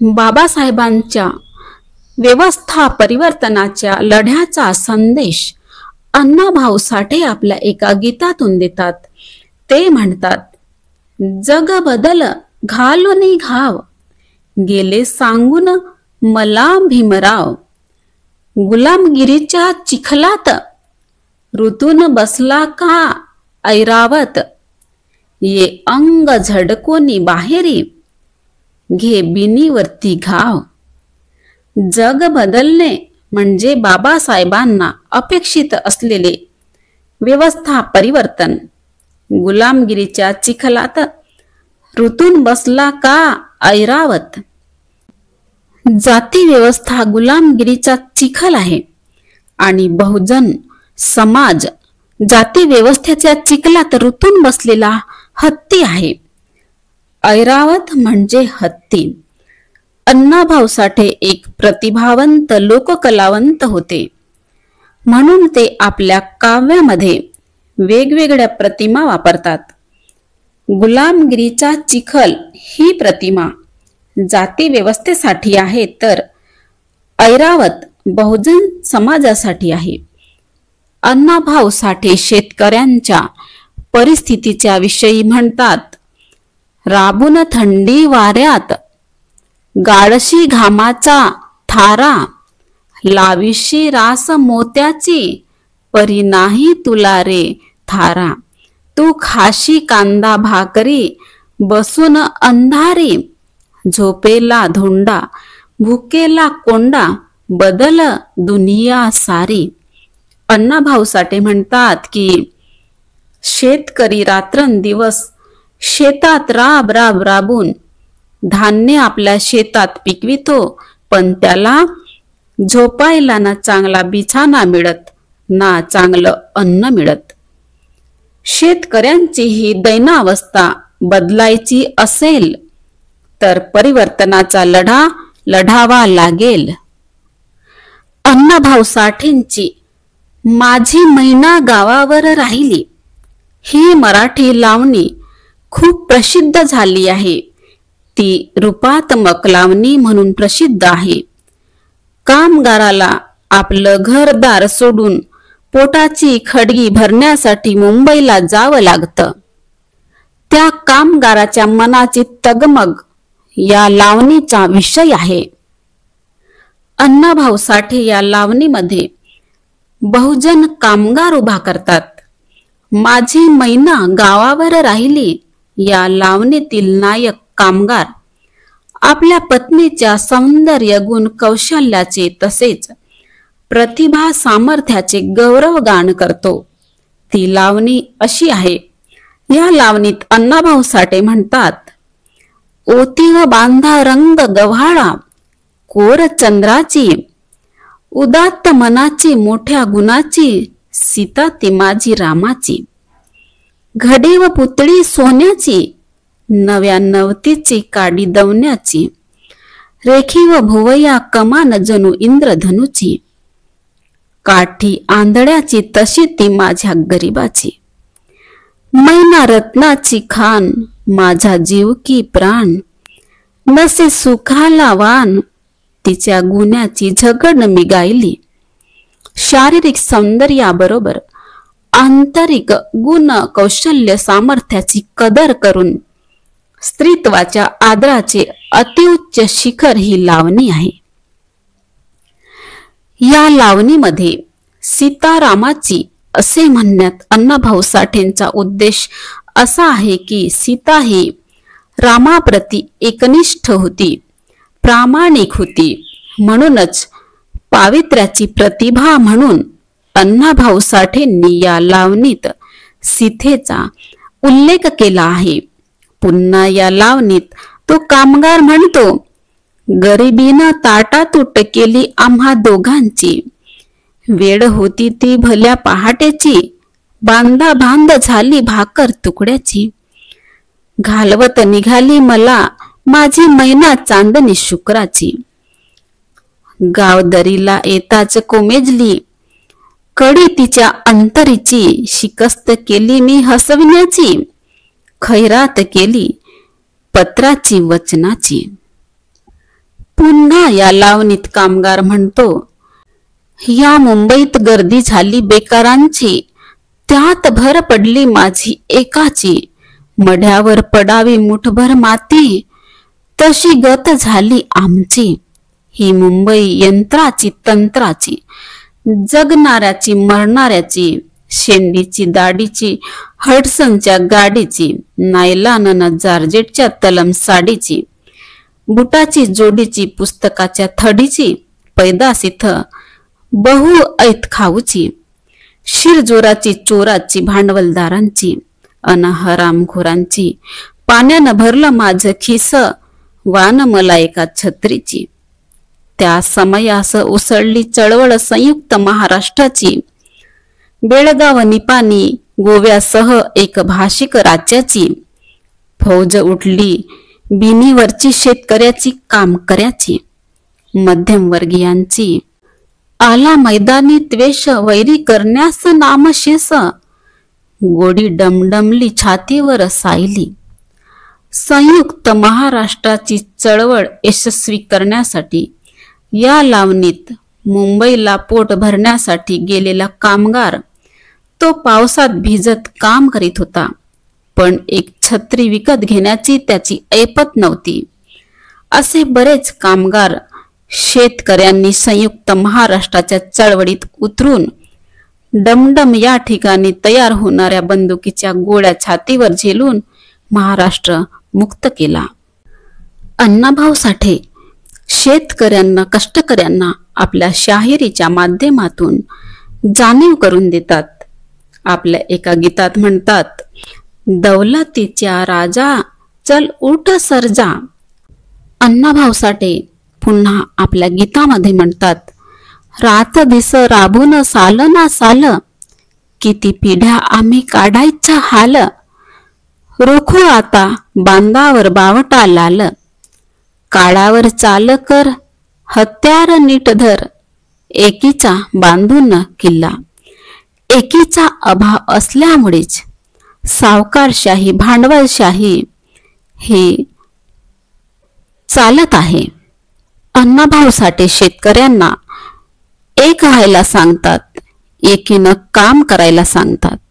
बाबासाहेबांच्या व्यवस्था परिवर्तनाच्या लढ्याचा संदेश अण्णाभाऊ साठे आपल्या एका गीतातून देतात. ते म्हणतात, जग बदल घालून घाव, गेले सांगून मला भीमराव. गुलामगिरीच्या चिखलात ऋतून बसला का ऐरावत, ये अंग झडकोनी बाहेरी, घे बिनीवरती घाव. जग बदलणे म्हणजे बाबासाहेबांना अपेक्षित असलेले व्यवस्था परिवर्तन. गुलामगिरीच्या चिखलात ऋतून बसला का ऐरावत. जाती व्यवस्था गुलामगिरीचा चिखल आहे आणि बहुजन समाज जाती व्यवस्थेच्या चिखलात ऋतून बसलेला हत्ती आहे. ऐरावत म्हणजे हत्ती. अण्णाभाऊ साठे एक प्रतिभावंत लोककलावंत होते, म्हणून ते आपल्या काव्यामध्ये वेगवेगळ्या प्रतिमा वापरतात. गुलामगिरीचा चिखल ही प्रतिमा जाती व्यवस्थेसाठी आहे, तर ऐरावत बहुजन समाजासाठी आहे. अण्णाभाऊ साठे शेतकऱ्यांच्या परिस्थितीच्या विषयी म्हणतात, राबून थंडी वाऱ्यात गाळशी घामाचा थारा, लाविशी रास मोत्याची परी नाही तुला रे थारा. तू खाशी कांदा भाकरी बसून अंधारी, झोपेला धोंडा भुकेला कोंडा, बदल दुनिया सारी. अण्णाभाऊ साठे म्हणतात की शेतकरी रात्रंदिवस शेतात राब राब राबून धान्य आपल्या शेतात पिकवितो, पण त्याला झोपायला ना चांगला बिछाना मिळत ना चांगलं अन्न मिळत. शेतकऱ्यांची ही दैनावस्था बदलायची असेल तर परिवर्तनाचा लढा लढावा लागेल. अण्णाभाऊ साठेंची माझी मैना गावावर राहिली ही मराठी लावणी खूप प्रसिद्ध झाली आहे. ती रूपात्मक लावणी म्हणून प्रसिद्ध आहे. कामगाराला आपलं घरदार सोडून पोटाची खडगी भरण्यासाठी मुंबईला जावं लागतं. त्या कामगाराच्या मनाची तगमग या लावणीचा विषय आहे. अण्णाभाऊ साठे या लावणीमध्ये बहुजन कामगार उभा करतात. माझी मैना गावावर राहिली या लावणीतील नायक कामगार आपल्या पत्नीच्या सौंदर्य गुण कौशल्याचे तसेच प्रतिभा सामर्थ्याचे गौरवगान करतो. ती लावणी अशी आहे. या लावणीत अण्णाभाऊ साठे म्हणतात, ओतीव बांधा रंग गव्हाळा कोर चंद्राची, उदात्त मनाची मोठ्या गुणाची, सीता ती माझी रामाची. घडी व पुतळी सोन्याची, नव्या नवतीची काडी दवण्याची, रेखी व भुवया कमान जणू इंद्रधनुची, काठी आंधळ्याची तशी ती माझ्या गरीबाची. मैना रत्नाची खान माझा जीव की प्राण, नसे सुखाला वान तिच्या गुण्याची झगड मी गायली. शारीरिक सौंदर्याबरोबर आंतरिक गुण कौशल्य सामर्थ्याची कदर करून स्त्रीत्वाच्या आदराचे अतिउच्च शिखर ही लावणी आहे. या लावणीमध्ये सीतारामाची असे म्हणण्यात अण्णाभाऊ साठेंचा उद्देश असा आहे की सीता ही रामाप्रती एकनिष्ठ होती, प्रामाणिक होती. म्हणूनच पावित्र्याची प्रतिभा म्हणून अण्णाभाऊ साठेंनी या लावणीत सीतेचा उल्लेख केला आहे. पुन्हा या लावणीत तो कामगार म्हणतो, गरिबीनं ताटातूट केली आम्हा दोघांची, वेळ होती ती भल्या पहाटेची, बांधा बांध झाली भाकर तुकड्याची, घालवत निघाली मला माझी मैना चांदणी शुक्राची. गावदरीला येताच कोमेजली, कडी तिच्या अंतरीची, शिकस्त केली मी हसविण्याची, खैरात केली पत्राची वचनाची. पुन्हा या लावणीत कामगार म्हणतो, या मुंबईत गर्दी झाली बेकारांची, त्यात भर पडली माझी एकाची, मढ्यावर पडावी मुठभर माती, तशी गत झाली आमची. ही मुंबई यंत्राची तंत्राची, जगणाऱ्याची मरणाऱ्याची, शेंडीची दाढीची हडसनच्या गाडीची, नायलान जार्जेटच्या तलम साडीची, बुटाची जोडीची पुस्तकाच्या थडीची, पैदास इथं बहु ऐत खाऊची, शिरजोराची चोराची भांडवलदारांची, अन हरामखोरांची, पाण्यानं भरलं माझं खिस, वान मला एका छत्रीची. त्या समयास उसळली चळवळ संयुक्त महाराष्ट्राची, बेळगाव निपाणी गोव्यासह एक भाषिक राज्याची, फौज उठली बिनीवरची शेतकऱ्याची कामकऱ्याची, मध्यमवर्गीयांची, आला मैदानी त्वेष वैरी करण्यास नामशेष, गोडी डमडमली छातीवर सायली. संयुक्त महाराष्ट्राची चळवळ यशस्वी करण्यासाठी या लावणीत मुंबईला पोट भरण्यासाठी गेलेला कामगार तो पावसात भिजत काम करीत होता, पण एक छत्री विकत घेण्याची त्याची ऐपत नव्हती. असे बरेच कामगार शेतकऱ्यांनी संयुक्त महाराष्ट्राच्या चळवळीत उतरून डमडम या ठिकाणी तयार होणाऱ्या बंदुकीच्या गोळ्या छातीवर झेलून महाराष्ट्र मुक्त केला. अण्णाभाऊ साठे शेतकऱ्यांना कष्टकऱ्यांना आपल्या शाहिरीच्या माध्यमातून जाणीव करून देतात. आपल्या एका गीतात म्हणतात, दौलतीच्या राजा चल उठ सर्जा. अण्णाभाऊ साठे पुन्हा आपल्या गीतामध्ये म्हणतात, रात दिस राबून साल ना साल, किती पिढ्या आम्ही काढायचा हाल, रोखू आता बांधावर बावटा लाल, काळावर चाल कर हत्यार नीट धर, एकीचा बांधून किल्ला. एकीचा अभाव असल्यामुळेच सावकारशाही भांडवलशाही हे चालत आहे. अण्णाभाऊ साठे शेतकऱ्यांना एक व्हायला सांगतात, एकीनं काम करायला सांगतात.